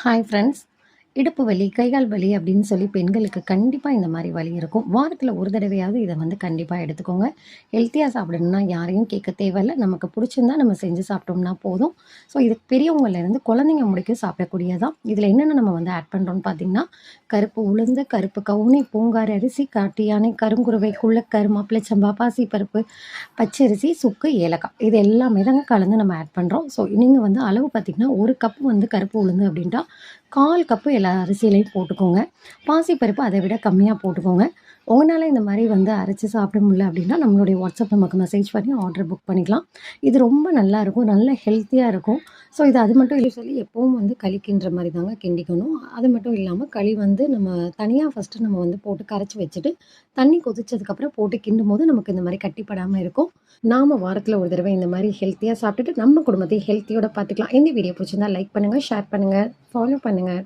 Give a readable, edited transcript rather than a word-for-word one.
Hi friends. இடுப்பு வலி, கைகால் வலி அப்படின்னு சொல்லி பெண்களுக்கு கண்டிப்பாக இந்த மாதிரி வலி இருக்கும். வாரத்தில் ஒரு தடவையாவது இதை வந்து கண்டிப்பாக எடுத்துக்கோங்க. ஹெல்த்தியாக சாப்பிடணும்னா யாரையும் கேட்க தேவையில்ல. நமக்கு பிடிச்சிருந்தா நம்ம செஞ்சு சாப்பிட்டோம்னா போதும். ஸோ இது பெரியவங்கலேருந்து குழந்தைங்க முடிக்க சாப்பிடக்கூடியதான். இதில் என்னென்ன நம்ம வந்து ஆட் பண்ணுறோம்னு பார்த்தீங்கன்னா, கருப்பு உளுந்து, கருப்பு கவுனி, பூங்கார் அரிசி, காட்டு யானை, கருங்குருவை, குள்ளக்கரு, மாப்பிளைச்சம்பா, பாசிப்பருப்பு, பச்சரிசி, சுக்கு, ஏலக்காய் இது எல்லாமே தாங்க கலந்து நம்ம ஆட் பண்ணுறோம். ஸோ நீங்கள் வந்து அளவு பார்த்திங்கன்னா, ஒரு கப்பு வந்து கருப்பு உளுந்து அப்படின்ட்டா 1/4 கப்பு எல்லா அரிசியிலையும் போட்டுக்கோங்க. பாசிப்பருப்பு அதை விட கம்மியாக போட்டுக்கோங்க. உங்களால் இந்த மாதிரி வந்து அரைச்சி சாப்பிட முடியல அப்படின்னா நம்மளுடைய வாட்ஸ்அப் நமக்கு மெசேஜ் பண்ணி ஆர்டர் புக் பண்ணிக்கலாம். இது ரொம்ப நல்லாயிருக்கும், நல்ல ஹெல்த்தியாக இருக்கும். ஸோ இது அது மட்டும் இல்லை சொல்லி எப்பவும் வந்து களி கிண்டுற மாதிரி தாங்க கிண்டிக்கணும். அது மட்டும் இல்லாமல் களி வந்து நம்ம தனியாக ஃபஸ்ட்டு நம்ம வந்து போட்டு கரைச்சி வச்சுட்டு தண்ணி கொதிச்சதுக்கப்புறம் போட்டு கிண்டும் போது நமக்கு இந்த மாதிரி கட்டிப்படாமல் இருக்கும். நாம் வாரத்தில் ஒரு தடவை இந்த மாதிரி ஹெல்த்தியாக சாப்பிட்டுட்டு நம்ம குடும்பத்தை ஹெல்த்தியோட பார்த்துக்கலாம். இந்த வீடியோ பிடிச்சிருந்தா லைக் பண்ணுங்கள், ஷேர் பண்ணுங்கள், ஃபாலோ பண்ணுங்கள்.